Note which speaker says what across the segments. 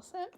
Speaker 1: That's it.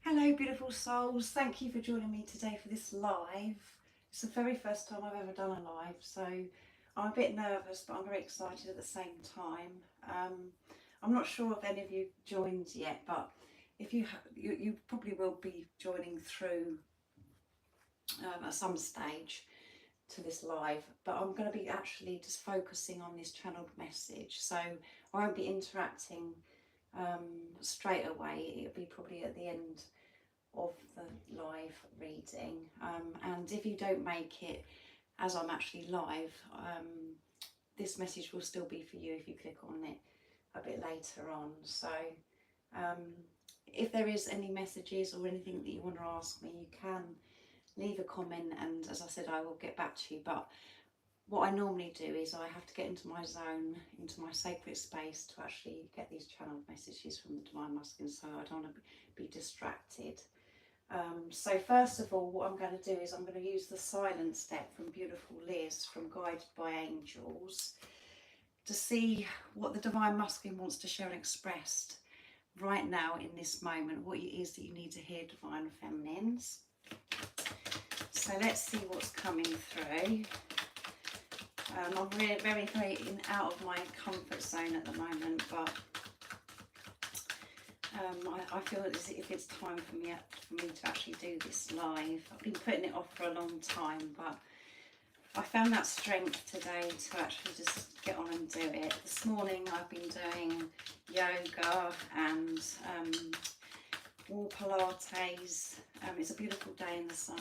Speaker 2: Hello beautiful souls, thank you for joining me today for this live. It's the very first time I've ever done a live, so I'm a bit nervous but I'm very excited at the same time. I'm not sure if any of you joined yet, but if you probably will be joining through at some stage to this live, but I'm going to be actually just focusing on this channeled message, so I won't be interacting straight away. It'll be probably at the end of the live reading, and if you don't make it as I'm actually live, this message will still be for you if you click on it a bit later on. So if there is any messages or anything that you want to ask me, you can leave a comment, and as I said, I will get back to you. But what I normally do is I have to get into my zone, into my sacred space, to actually get these channeled messages from the Divine Masculine, so I don't want to be distracted. So first of all, what I'm going to do is I'm going to use the silent step from beautiful Liz from Guided by Angels to see what the Divine Masculine wants to share and express right now in this moment, what it is that you need to hear, Divine Feminines. So let's see what's coming through. I'm really very out of my comfort zone at the moment, but I feel as if it's time for me to actually do this live. I've been putting it off for a long time, but I found that strength today to actually just get on and do it. This morning I've been doing yoga and wall Pilates. It's a beautiful day in the sun,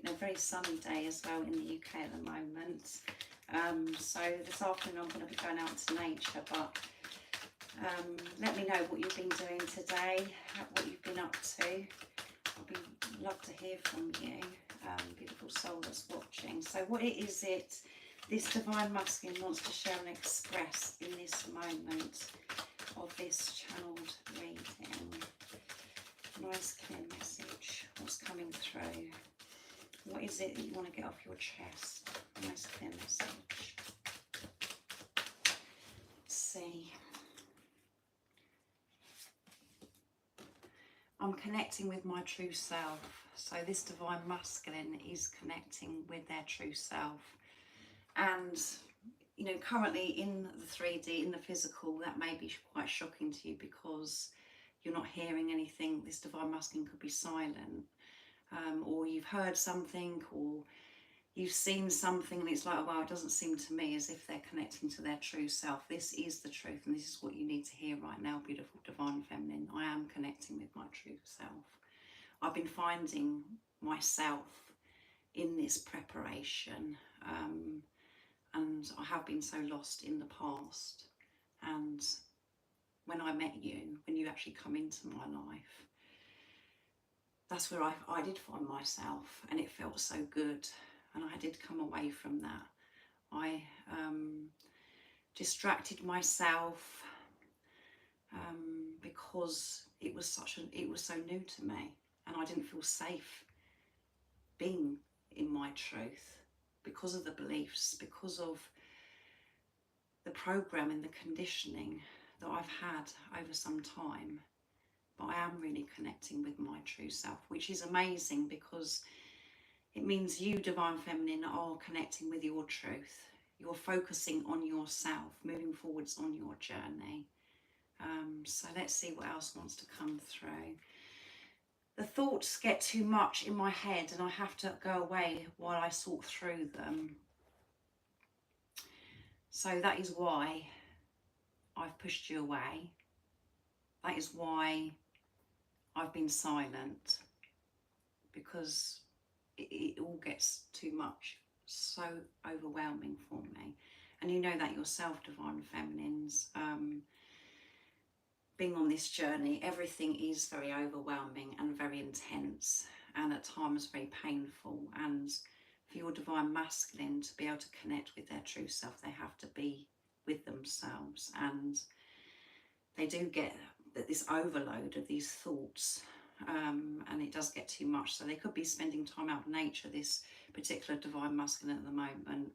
Speaker 2: a very sunny day as well in the UK at the moment. So this afternoon I'm going to be going out to nature, but let me know what you've been doing today, what you've been up to. I'd love to hear from you, beautiful soul that's watching. So what is it this Divine Masculine wants to share and express in this moment of this channeled reading? Nice clear message. What's coming through? What is it that you want to get off your chest? Nice clear message. Let's see. I'm connecting with my true self. So this Divine Masculine is connecting with their true self. And, you know, currently in the 3D, in the physical, that may be quite shocking to you because you're not hearing anything. This Divine Masculine could be silent. Or you've heard something, or you've seen something, and it's like, oh, wow, it doesn't seem to me as if they're connecting to their true self. This is the truth, and this is what you need to hear right now, beautiful Divine Feminine. I am connecting with my true self. I've been finding myself in this preparation, and I have been so lost in the past. And when I met you, when you actually come into my life, that's where I did find myself, and it felt so good, and I did come away from that. I distracted myself, because it was so new to me, and I didn't feel safe being in my truth because of the beliefs, because of the programming, the conditioning that I've had over some time. But I am really connecting with my true self, which is amazing, because it means you, Divine Feminine, are connecting with your truth. You're focusing on yourself, moving forwards on your journey. So let's see what else wants to come through. The thoughts get too much in my head and I have to go away while I sort through them. So that is why I've pushed you away. That is why I've been silent, because it all gets too much, so overwhelming for me. And you know that yourself, Divine Feminines. Being on this journey, everything is very overwhelming and very intense, and at times very painful. And for your Divine Masculine to be able to connect with their true self, they have to be with themselves, and they do get this overload of these thoughts, and it does get too much. So they could be spending time out in nature, this particular Divine Masculine at the moment.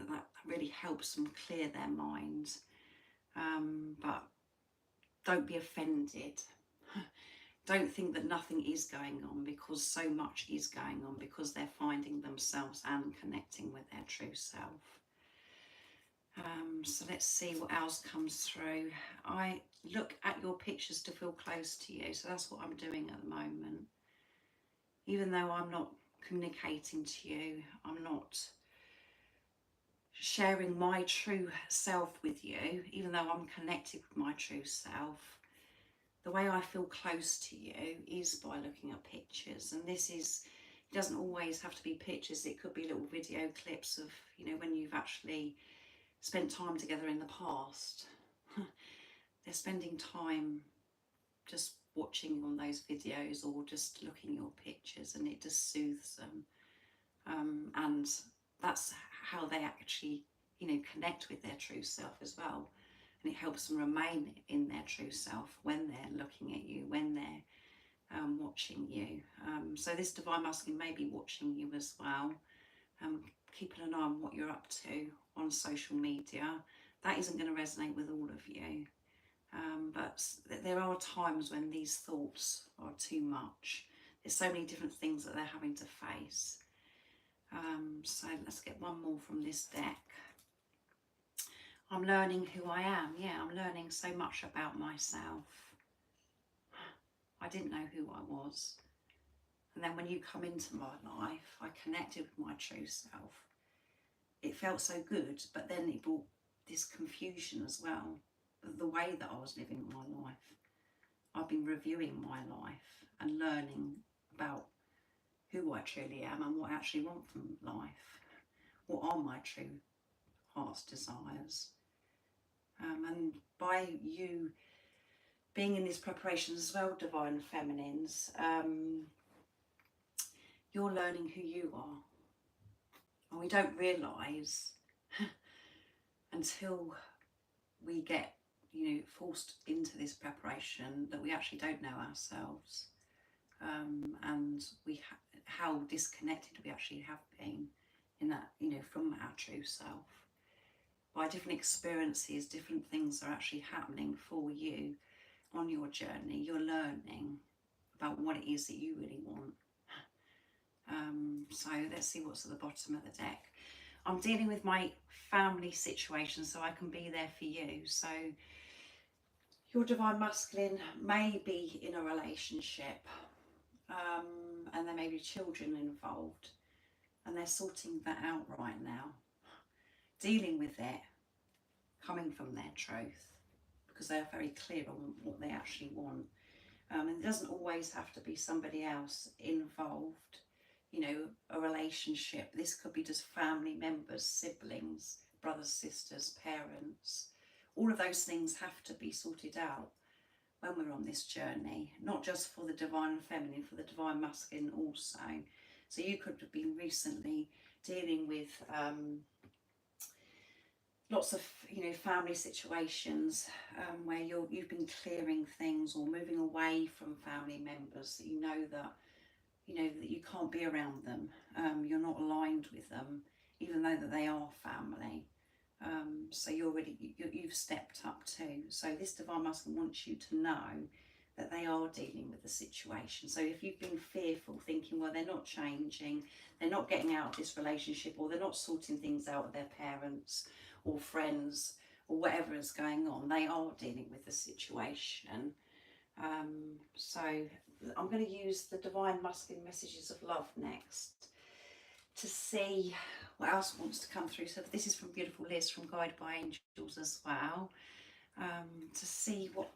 Speaker 2: That really helps them clear their mind. But don't be offended. Don't think that nothing is going on, because so much is going on, because they're finding themselves and connecting with their true self. So let's see what else comes through. I look at your pictures to feel close to you. So that's what I'm doing at the moment. Even though I'm not communicating to you, I'm not sharing my true self with you, even though I'm connected with my true self, the way I feel close to you is by looking at pictures. And this is, it doesn't always have to be pictures. It could be little video clips of, you know, when you've actually spent time together in the past. They're spending time just watching on those videos or just looking at your pictures, and it just soothes them. And that's how they actually, you know, connect with their true self as well. And it helps them remain in their true self when they're looking at you, when they're watching you. So this Divine Masculine may be watching you as well, keeping an eye on what you're up to on social media. That isn't going to resonate with all of you. But there are times when these thoughts are too much. There's so many different things that they're having to face. So let's get one more from this deck. I'm learning who I am. Yeah, I'm learning so much about myself. I didn't know who I was. And then when you come into my life, I connected with my true self. It felt so good, but then it brought this confusion as well. The way that I was living my life. I've been reviewing my life and learning about who I truly am and what I actually want from life. What are my true heart's desires? And by you being in this preparation as well, Divine Feminines, you're learning who you are. And we don't realise until we get, you know, forced into this preparation that we actually don't know ourselves, and how disconnected we actually have been in that, you know, from our true self. By different experiences, different things are actually happening for you on your journey. You're learning about what it is that you really want. So let's see what's at the bottom of the deck. I'm dealing with my family situation, so I can be there for you. So your Divine Masculine may be in a relationship, and there may be children involved, and they're sorting that out right now, dealing with it, coming from their truth, because they're very clear on what they actually want. And it doesn't always have to be somebody else involved, you know, a relationship. This could be just family members, siblings, brothers, sisters, parents. All of those things have to be sorted out when we're on this journey, not just for the Divine Feminine, for the Divine Masculine also. So you could have been recently dealing with lots of, you know, family situations where you've been clearing things or moving away from family members that you know that you can't be around them. You're not aligned with them, even though that they are family. So you've stepped up too. So this divine masculine wants you to know that they are dealing with the situation. So if you've been fearful, thinking, well, they're not changing, they're not getting out of this relationship, or they're not sorting things out with their parents or friends or whatever is going on, they are dealing with the situation. So I'm going to use the divine masculine messages of love next to see what else wants to come through. So this is from beautiful Liz from Guided by Angels as well, to see what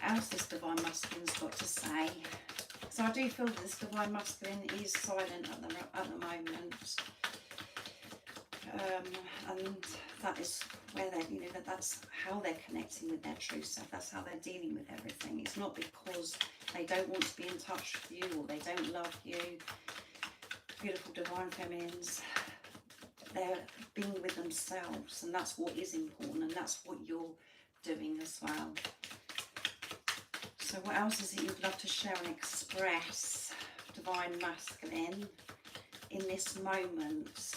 Speaker 2: else this divine masculine's got to say. So I do feel that this divine masculine is silent at the moment, and that is where they're, you know, that's how they're connecting with their true self. That's how they're dealing with everything. It's not because they don't want to be in touch with you or they don't love you. Beautiful divine feminines, they're being with themselves, and that's what is important, and that's what you're doing as well. So what else is it you'd love to share and express, divine masculine, in this moment?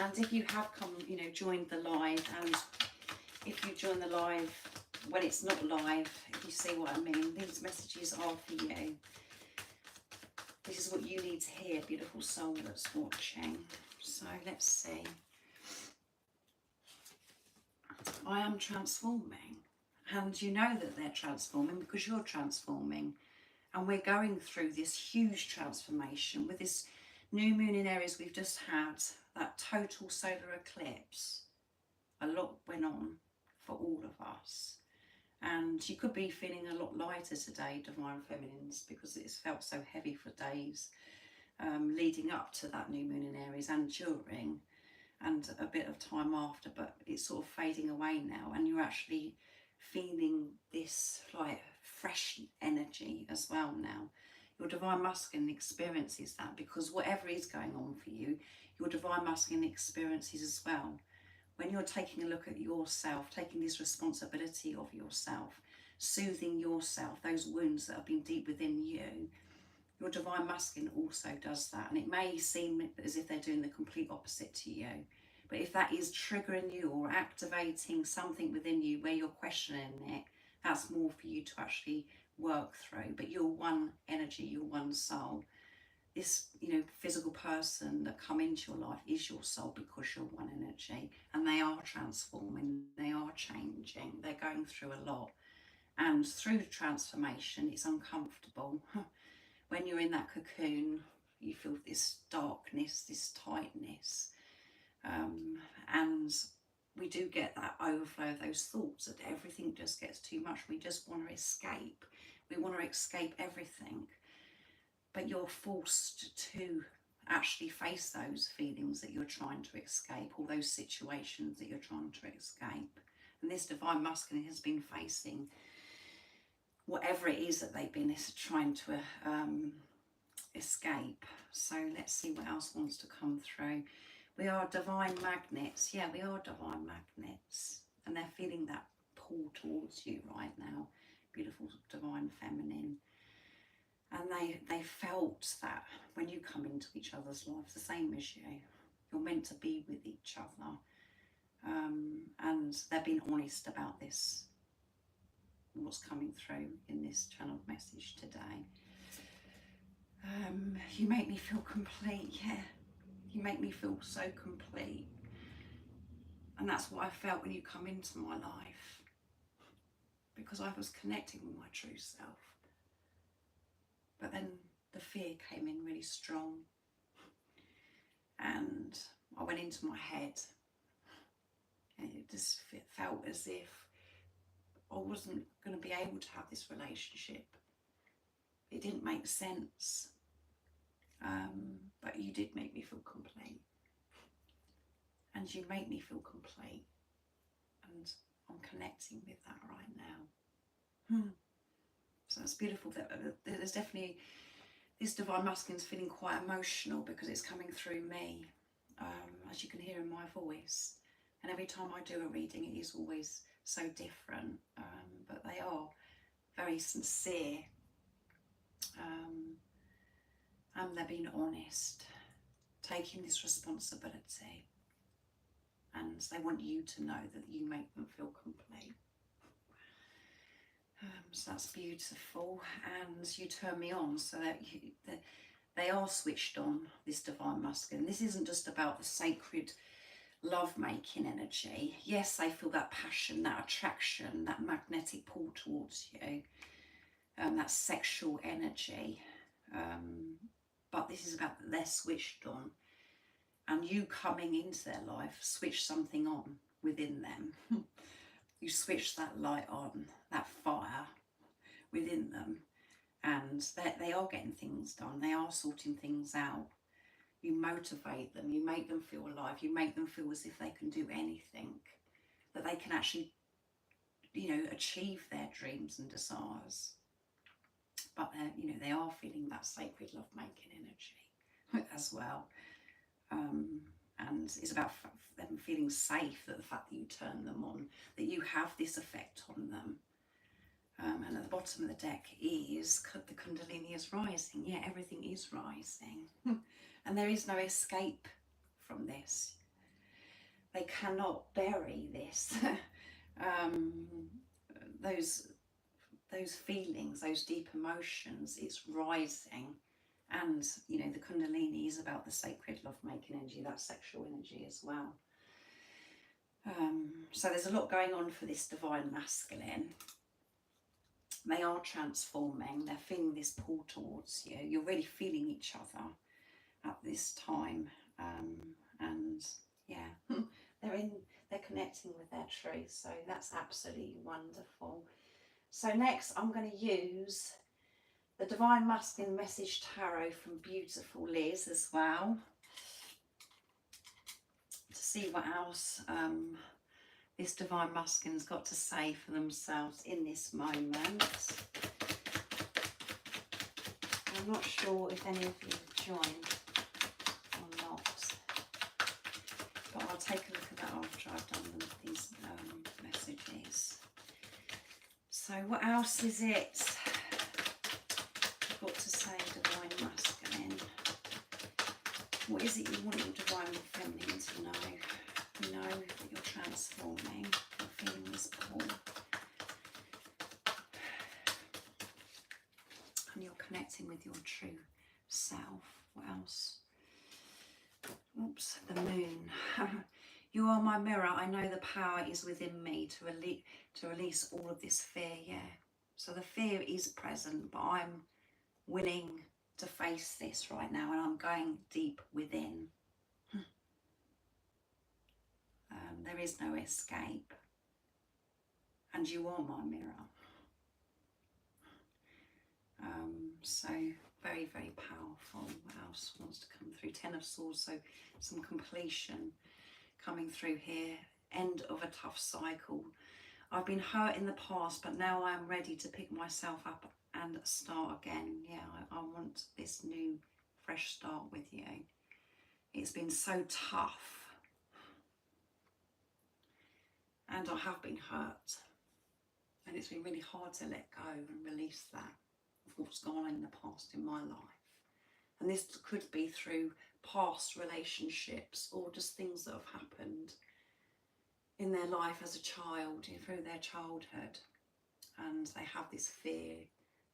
Speaker 2: And if you have come, you know, joined the live, and if you join the live when it's not live, if you see what I mean, these messages are for you. This is what you need to hear, beautiful soul that's watching. So let's see. I am transforming. And you know that they're transforming because you're transforming. And we're going through this huge transformation with this new moon in Aries we've just had, that total solar eclipse. A lot went on for all of us. And you could be feeling a lot lighter today, divine feminines, because it's felt so heavy for days leading up to that new moon in Aries and during, and a bit of time after, but it's sort of fading away now, and you're actually feeling this like fresh energy as well now. Your divine masculine experiences that, because whatever is going on for you, your divine masculine experiences as well. When you're taking a look at yourself, taking this responsibility of yourself, soothing yourself, those wounds that have been deep within you, your divine masculine also does that. And it may seem as if they're doing the complete opposite to you. But if that is triggering you or activating something within you where you're questioning it, that's more for you to actually work through. But you're one energy, you're one soul. This, you know, physical person that come into your life is your soul because you're one energy, and they are transforming, they are changing, they're going through a lot. And through transformation, it's uncomfortable. When you're in that cocoon, you feel this darkness, this tightness. And we do get that overflow of those thoughts that everything just gets too much. We just want to escape. We want to escape everything. But you're forced to actually face those feelings that you're trying to escape, all those situations that you're trying to escape. And this divine masculine has been facing whatever it is that they've been trying to escape. So let's see what else wants to come through. We are divine magnets. Yeah, we are divine magnets. And they're feeling that pull towards you right now. Beautiful divine feminine. And they felt that when you come into each other's lives, the same as you. You're meant to be with each other. And they've been honest about this, what's coming through in this channeled message today. You make me feel complete, yeah. You make me feel so complete. And that's what I felt when you come into my life. Because I was connecting with my true self. But then the fear came in really strong. And I went into my head. And it just felt as if I wasn't going to be able to have this relationship. It didn't make sense. But you did make me feel complete. And you make me feel complete. And I'm connecting with that right now. So it's beautiful that there's definitely, this divine masculine is feeling quite emotional because it's coming through me, as you can hear in my voice. And every time I do a reading, it is always so different, but they are very sincere, and they're being honest, taking this responsibility, and they want you to know that you make them feel complete. So that's beautiful, and you turn me on so that they are switched on, this divine masculine. This isn't just about the sacred love-making energy. Yes, they feel that passion, that attraction, that magnetic pull towards you, that sexual energy, but this is about that they're switched on, and you coming into their life switch something on within them. You switch that light on, that fire within them, and they are getting things done, they are sorting things out. You motivate them, you make them feel alive, you make them feel as if they can do anything, that they can actually, you know, achieve their dreams and desires. But you know, they are feeling that sacred love-making energy as well. And it's about them feeling safe, that the fact that you turn them on, that you have this effect on them. And at the bottom of the deck is the Kundalini is rising. Yeah, everything is rising. And there is no escape from this. They cannot bury this. Those feelings, those deep emotions, it's rising. And, you know, the Kundalini is about the sacred love-making energy, that sexual energy as well. So there's a lot going on for this divine masculine. They are transforming. They're feeling this pull towards you. You're really feeling each other at this time. And yeah, they're connecting with their truth. So that's absolutely wonderful. So next I'm going to use the Divine Masculine Message Tarot from beautiful Liz as well, to see what else this Divine Masculine's got to say for themselves in this moment. I'm not sure if any of you have joined or not, but I'll take a look at that after I've done these messages. So what else is it got to say, Divine Masculine? What is it you want your Divine Feminine to know? You know that you're transforming, you're feeling this pull, and you're connecting with your true self. What else? Oops, the Moon. You are my mirror. I know the power is within me to release all of this fear. Yeah. So the fear is present, but I'm willing to face this right now, and I'm going deep within. There is no escape, and you are my mirror. So very, very powerful. What else wants to come through? Ten of Swords, so some completion coming through here. End of a tough cycle. I've been hurt in the past, but now I am ready to pick myself up and start again. Yeah, I want this new, fresh start with you. It's been so tough. And I have been hurt. And it's been really hard to let go and release that of what's gone on in the past in my life. And this could be through past relationships or just things that have happened in their life as a child, through their childhood. And they have this fear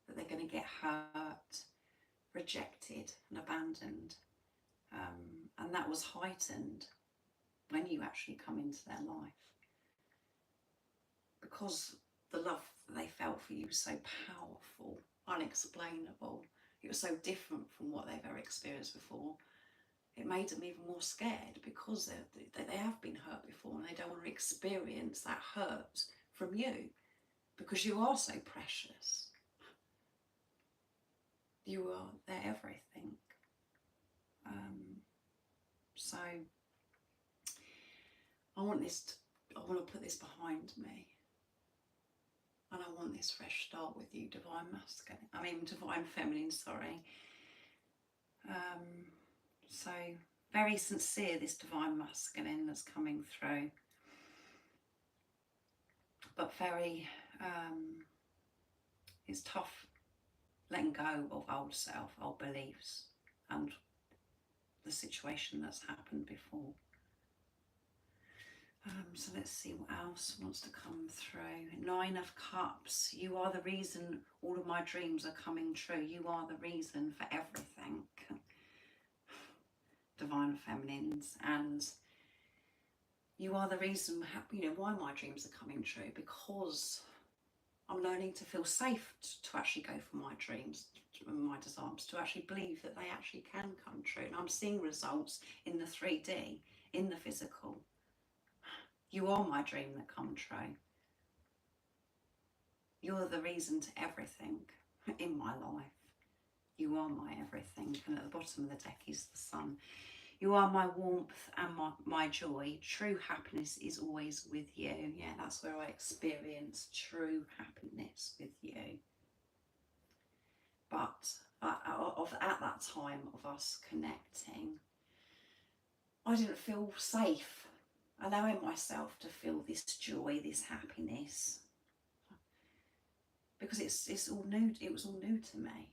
Speaker 2: that they're going to get hurt, rejected and abandoned. And that was heightened when you actually come into their life. Because the love that they felt for you was so powerful, unexplainable. It was so different from what they've ever experienced before. It made them even more scared, because they have been hurt before and they don't want to experience that hurt from you, because you are so precious. You are their everything. So I want to put this behind me. And I want this fresh start with you, Divine Feminine, sorry. So very sincere, this Divine Masculine that's coming through. but very, it's tough letting go of old self, old beliefs, and the situation that's happened before. So let's see what else wants to come through. 9 of Cups. You are the reason all of my dreams are coming true. You are the reason for everything. Divine Feminines. And you are the reason, why my dreams are coming true, because I'm learning to feel safe to actually go for my dreams, my desires, to actually believe that they actually can come true. And I'm seeing results in the 3D, in the physical. You are my dream that come true. You're the reason to everything in my life. You are my everything. And at the bottom of the deck is the Sun. You are my warmth and my joy. True happiness is always with you. Yeah, that's where I experience true happiness with you. But at that time of us connecting, I didn't feel safe allowing myself to feel this joy, this happiness, because it's all new. It was all new to me.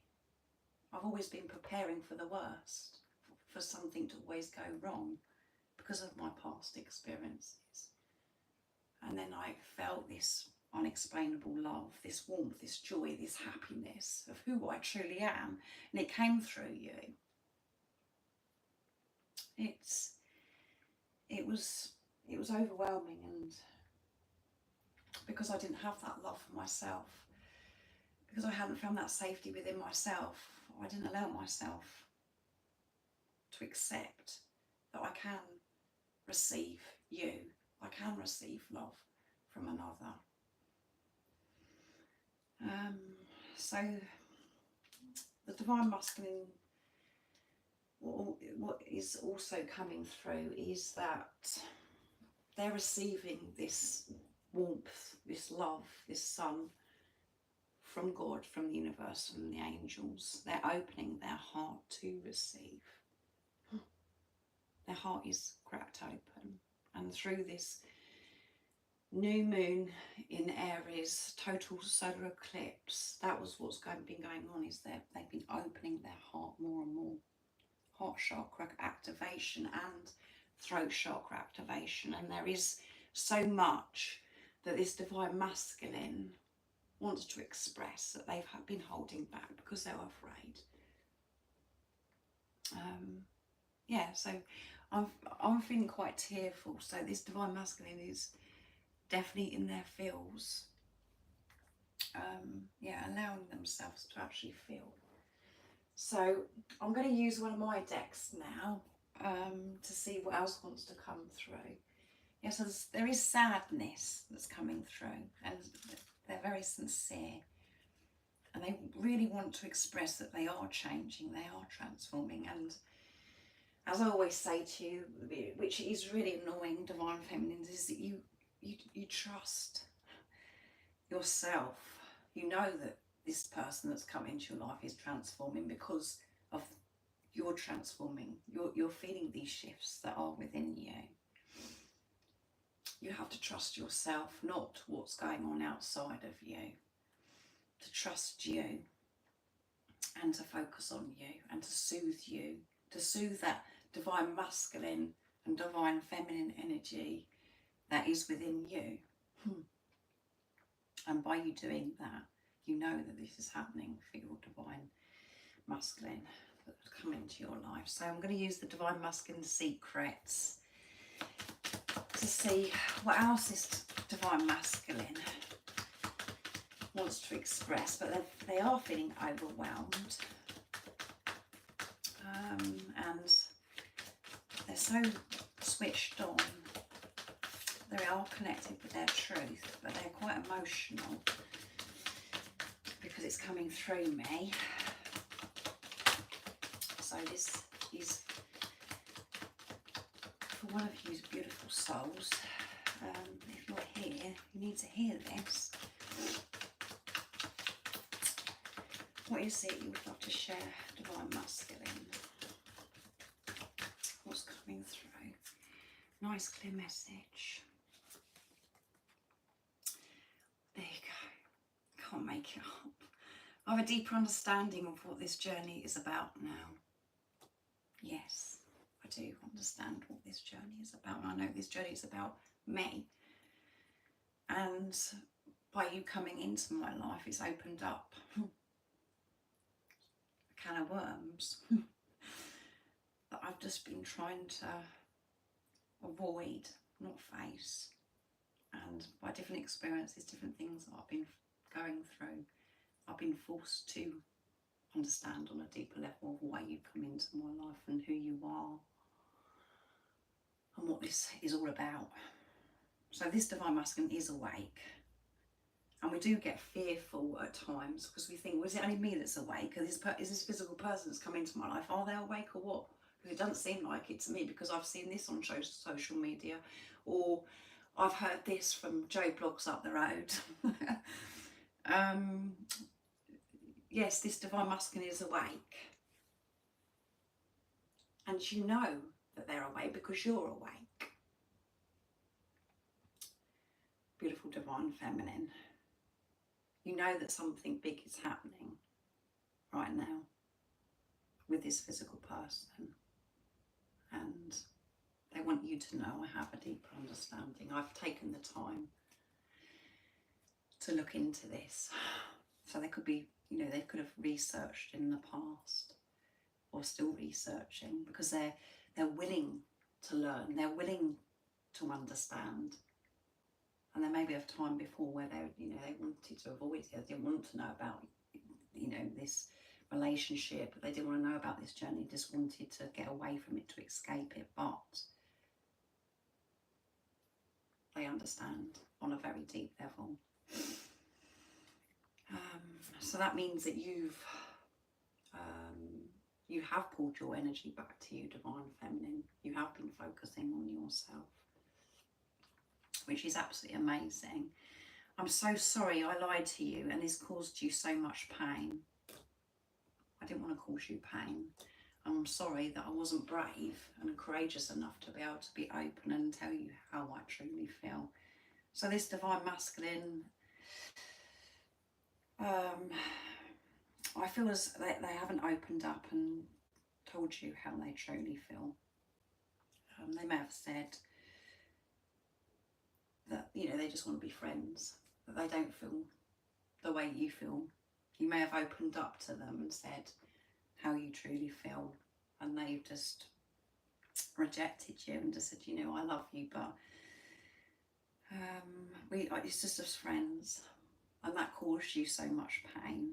Speaker 2: I've always been preparing for the worst, for something to always go wrong because of my past experiences. And then I felt this unexplainable love, this warmth, this joy, this happiness of who I truly am, and it came through you. It was overwhelming, and because I didn't have that love for myself, because I hadn't found that safety within myself, I didn't allow myself to accept that I can receive you, I can receive love from another. So the Divine Masculine, what is also coming through is that they're receiving this warmth, this love, this Sun from God, from the universe, from the angels. They're opening their heart to receive. Their heart is cracked open, and through this new moon in Aries, total solar eclipse, that was what's been going on, is they've been opening their heart more and more. Heart chakra activation and throat chakra activation, and there is so much that this Divine Masculine wants to express that they've been holding back because they're afraid. So I'm feeling quite tearful. So this Divine Masculine is definitely in their feels. Allowing themselves to actually feel. So I'm going to use one of my decks now to see what else wants to come through. Yeah, so there is sadness that's coming through, and they're very sincere, and they really want to express that they are changing, they are transforming. And as I always say to you, which is really annoying, Divine Feminines, is that you trust yourself. You know that this person that's come into your life is transforming because of you're transforming. You're feeling these shifts that are within you. You have to trust yourself, not what's going on outside of you. To trust you and to focus on you and to soothe you, to soothe that Divine Masculine and Divine Feminine energy that is within you. And by you doing that, you know that this is happening for your Divine Masculine that's come into your life. So I'm going to use the Divine Masculine secrets to see what else this Divine Masculine wants to express, but they are feeling overwhelmed, and they're so switched on. They are connected with their truth, but they're quite emotional because it's coming through me. So this is for one of you beautiful souls. If you're here, you need to hear this. What is it you would love to share, Divine Masculine? What's coming through? Nice clear message. make it up. I have a deeper understanding of what this journey is about now. Yes, I do understand what this journey is about. I know this journey is about me. And by you coming into my life, it's opened up a can of worms that I've just been trying to avoid, not face. And by different experiences, different things that I've been going through, I've been forced to understand on a deeper level of why you come into my life and who you are and what this is all about. So this divine masculine is awake, and we do get fearful at times because we think, well, is it only me that's awake? Is this physical person that's come into my life, are they awake or what? Because it doesn't seem like it to me, because I've seen this on social media, or I've heard this from Joe Blogs up the road. Yes, this divine masculine is awake, and you know that they're awake because you're awake. Beautiful divine feminine, you know that something big is happening right now with this physical person, and they want you to know I have a deeper understanding. I've taken the time to look into this. So they could be, you know, they could have researched in the past or still researching, because they're willing to learn, they're willing to understand. And there may be a time before where they wanted to avoid it, they didn't want to know about, this relationship, they didn't want to know about this journey, just wanted to get away from it, to escape it, but they understand on a very deep level. So that means that you have pulled your energy back to you, divine feminine. You have been focusing on yourself, which is absolutely amazing. I'm so sorry I lied to you and this caused you so much pain. I didn't want to cause you pain. I'm sorry that I wasn't brave and courageous enough to be able to be open and tell you how I truly feel. So this divine masculine, I feel as they haven't opened up and told you how they truly feel. They may have said that, they just want to be friends, that they don't feel the way you feel. You may have opened up to them and said how you truly feel, and they've just rejected you and just said, I love you, but it's just as friends, and that caused you so much pain.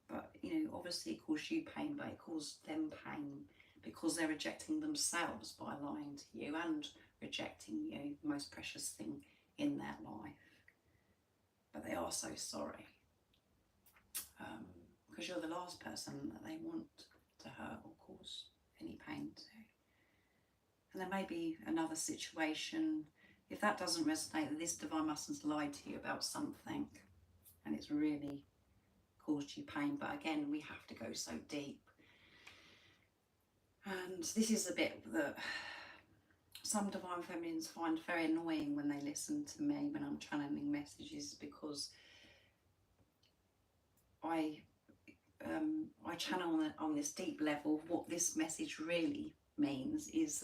Speaker 2: But obviously it caused you pain, but it caused them pain because they're rejecting themselves by lying to you and rejecting you, the most precious thing in their life. But they are so sorry, because you're the last person that they want to hurt or cause any pain to. And there may be another situation, if that doesn't resonate, that this divine masculine's lied to you about something and it's really caused you pain. But again, we have to go so deep. And this is a bit that some divine feminines find very annoying when they listen to me when I'm channeling messages, because I channel on this deep level. What this message really means is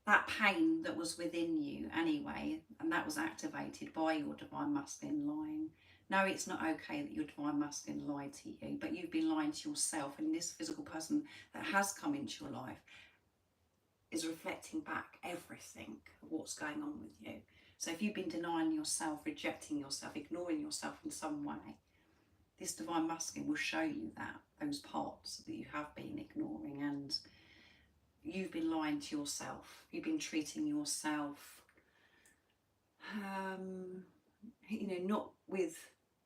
Speaker 2: that pain that was within you anyway, and that was activated by your divine masculine lying. No, it's not okay that your divine masculine lied to you, but you've been lying to yourself, and this physical person that has come into your life is reflecting back everything of what's going on with you. So if you've been denying yourself, rejecting yourself, ignoring yourself in some way, this divine masculine will show you those parts that you have been ignoring, and you've been lying to yourself. You've been treating yourself, not with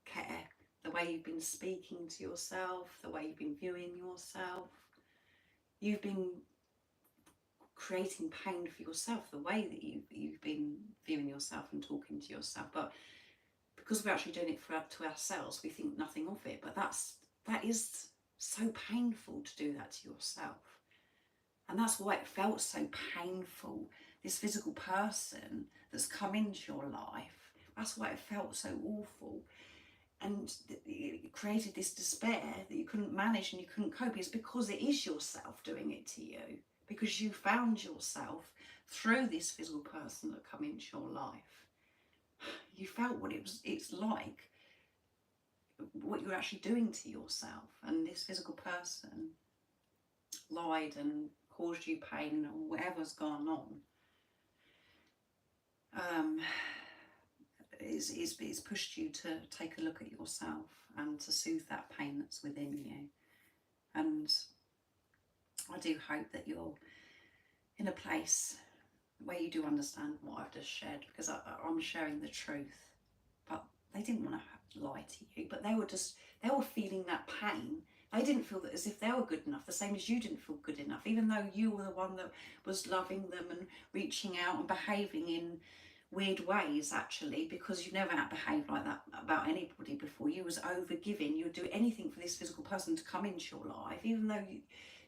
Speaker 2: care. The way you've been speaking to yourself, the way you've been viewing yourself. You've been creating pain for yourself, the way that you've been viewing yourself and talking to yourself. But because we're actually doing it to ourselves, we think nothing of it. But that is so painful to do that to yourself. And that's why it felt so painful. This physical person that's come into your life, that's why it felt so awful. and it created this despair that you couldn't manage and you couldn't cope. It's because it is yourself doing it to you, because you found yourself through this physical person that come into your life. You felt what it's like, what you're actually doing to yourself, and this physical person lied and caused you pain or whatever's gone on. It's pushed you to take a look at yourself and to soothe that pain that's within you. And I do hope that you're in a place where you do understand what I've just shared, because I'm sharing the truth. But they didn't want to lie to you, but they were feeling that pain. They didn't feel that as if they were good enough, the same as you didn't feel good enough, even though you were the one that was loving them and reaching out and behaving in weird ways, actually, because you never had behaved like that about anybody before. You was over giving. You would do anything for this physical person to come into your life, even though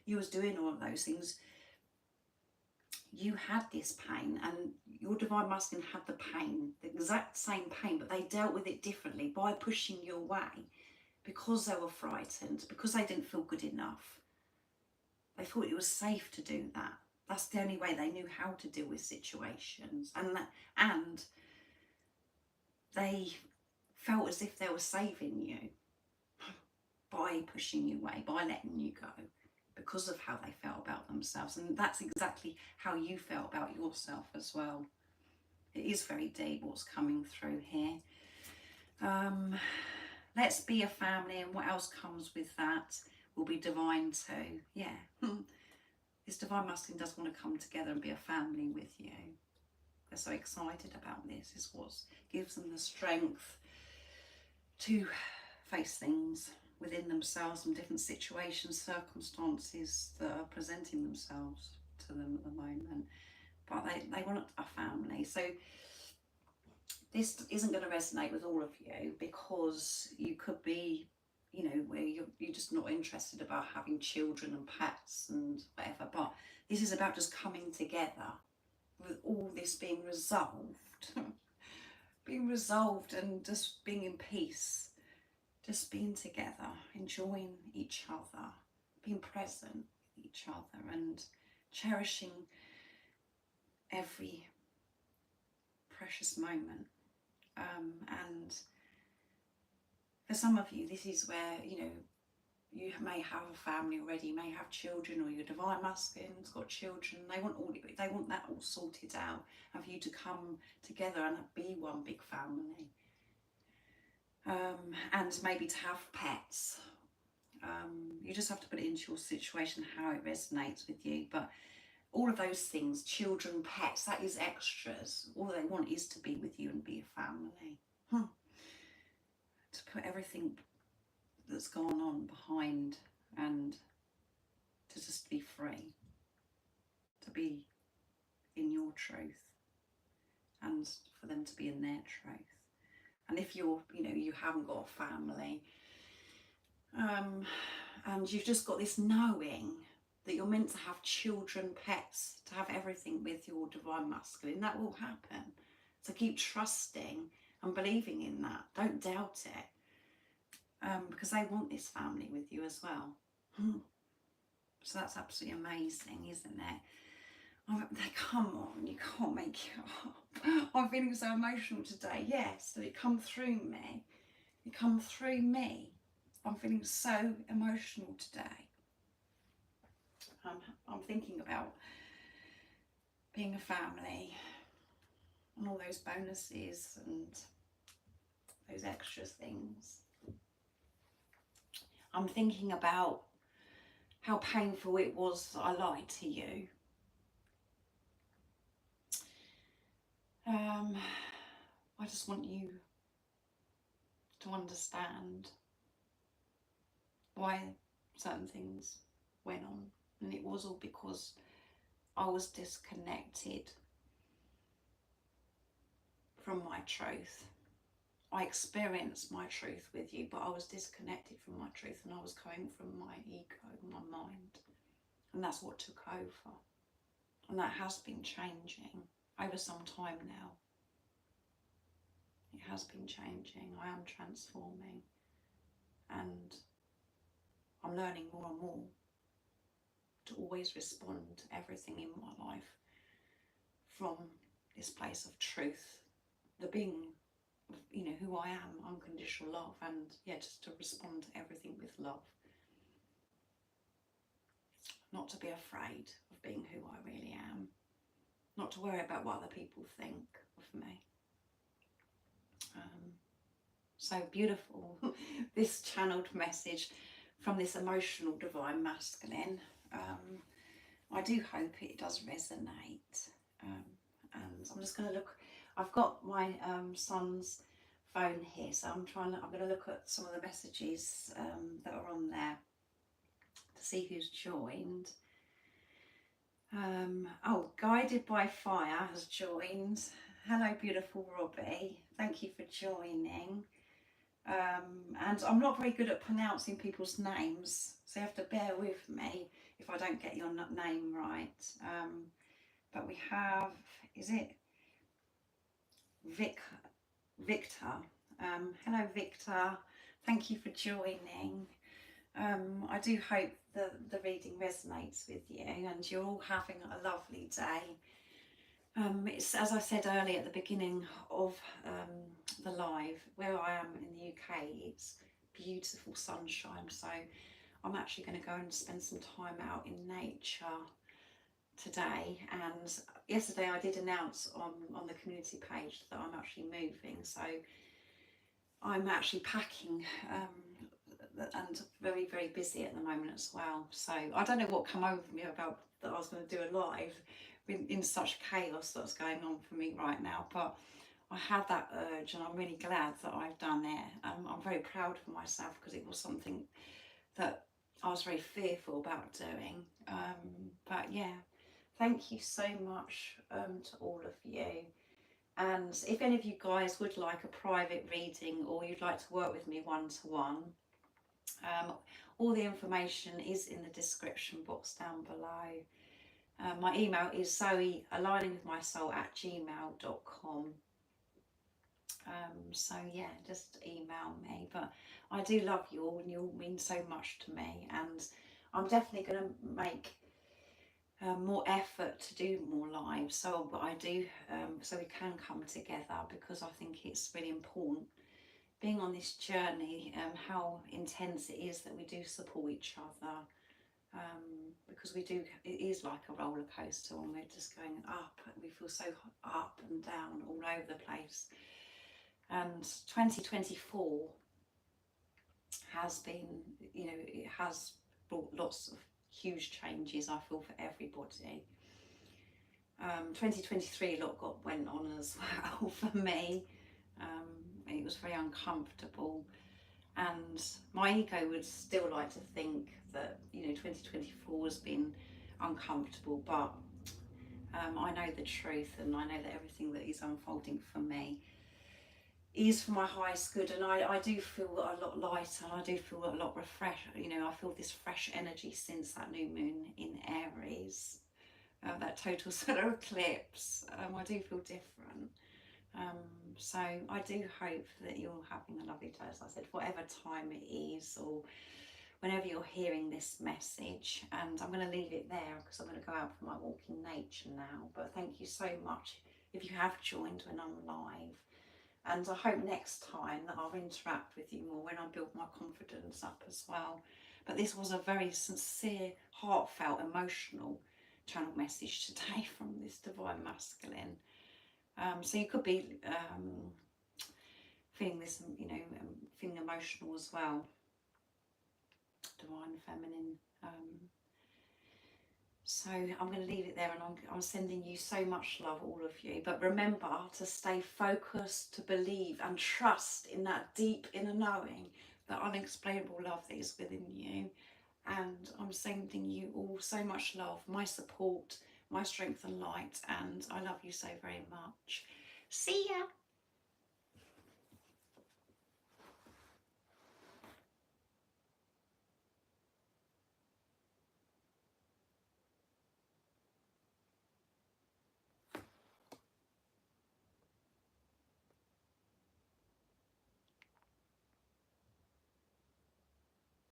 Speaker 2: you was doing all of those things. You had this pain, and your divine masculine had the pain, the exact same pain, but they dealt with it differently by pushing you away, because they were frightened, because they didn't feel good enough. They thought it was safe to do that. That's the only way they knew how to deal with situations, and they felt as if they were saving you by pushing you away, by letting you go, because of how they felt about themselves. And that's exactly how you felt about yourself as well. It is very deep what's coming through here. Let's be a family, and what else comes with that will be divine too. Yeah. This divine masculine does want to come together and be a family with you. They're so excited about this. It's what gives them the strength to face things within themselves and different situations, circumstances that are presenting themselves to them at the moment. But they want a family. So this isn't going to resonate with all of you, because you could be, you know, where you're just not interested about having children and pets and whatever. But this is about just coming together with all this being resolved. Being resolved and just being in peace. Just being together, enjoying each other, being present with each other, and cherishing every precious moment. And for some of you, this is where, you know, you may have a family already, you may have children, or your divine masculine's got children. They want that all sorted out, and for you to come together and be one big family. And maybe to have pets. You just have to put it into your situation, how it resonates with you. But all of those things, children, pets, that is extras. All they want is to be with you and be a family. To put everything that's gone on behind, and to just be free. To be in your truth, and for them to be in their truth. And if you haven't got a family, and you've just got this knowing that you're meant to have children, pets, to have everything with your divine masculine, that will happen. So keep trusting and believing in that. Don't doubt it, because they want this family with you as well. So that's absolutely amazing, isn't it? Come on, you can't make it up. I'm feeling so emotional today. Yes, that it come through me. It come through me. I'm feeling so emotional today. I'm thinking about being a family and all those bonuses and those extra things. I'm thinking about how painful it was that I lied to you. I just want you to understand why certain things went on, and it was all because I was disconnected from my truth. I experienced my truth with you, but I was disconnected from my truth, and I was going from my ego, my mind, and that's what took over. And that has been changing over some time now. It has been changing. I am transforming, and I'm learning more and more to always respond to everything in my life from this place of truth, the being, you know, who I am, unconditional love, and yeah, just to respond to everything with love. Not to be afraid of being who I really am. Not to worry about what other people think of me. So beautiful, this channeled message from this emotional divine masculine. I do hope it does resonate. And I'm just going to look. I've got my son's phone here, so I'm going to look at some of the messages that are on there to see who's joined. Oh, Guided by Fire has joined. Hello, beautiful Robbie. Thank you for joining. And I'm not very good at pronouncing people's names, so you have to bear with me if I don't get your name right. But we have, is it Victor? Hello, Victor. Thank you for joining. I do hope the reading resonates with you and you're all having a lovely day. It's, as I said earlier at the beginning of the live, where I am in the UK, it's beautiful sunshine, so I'm actually going to go and spend some time out in nature today. And yesterday I did announce on the community page that I'm actually moving, so I'm actually packing and very, very busy at the moment as well. So I don't know what came over me about that I was going to do a live in such chaos that's going on for me right now, but I had that urge and I'm really glad that I've done it. I'm very proud of myself because it was something that I was very fearful about doing. But yeah, thank you so much to all of you. And if any of you guys would like a private reading or you'd like to work with me one-to-one, all the information is in the description box down below. My email is zoe.aligninwithmysoul@gmail.com. So yeah, just email me. But I do love you all and you all mean so much to me, and I'm definitely going to make more effort to do more lives, so I do, so we can come together, because I think it's really important being on this journey, how intense it is that we do support each other, because we do, it is like a roller coaster and we're just going up, we feel so up and down all over the place. And 2024 has been, you know, it has brought lots of huge changes, I feel, for everybody. 2023 a lot went on as well for me. It was very uncomfortable, and my ego would still like to think that, you know, 2024 has been uncomfortable, but I know the truth, and I know that everything that is unfolding for me is for my highest good, and I do feel a lot lighter, and I do feel a lot refreshed. You know, I feel this fresh energy since that new moon in Aries, that total solar eclipse. I do feel different. So I do hope that you're having a lovely day, as I said, whatever time it is, or whenever you're hearing this message. And I'm going to leave it there because I'm going to go out for my walk in nature now. But thank you so much if you have joined when I'm live. And I hope next time that I'll interact with you more when I build my confidence up as well. But this was a very sincere, heartfelt, emotional channel message today from this divine masculine. So you could be feeling this, you know, feeling emotional as well. Divine feminine. So I'm going to leave it there, and I'm sending you so much love, all of you. But remember to stay focused, to believe and trust in that deep inner knowing, that unexplainable love that is within you. And I'm sending you all so much love, my support, my strength and light, and I love you so very much. See ya!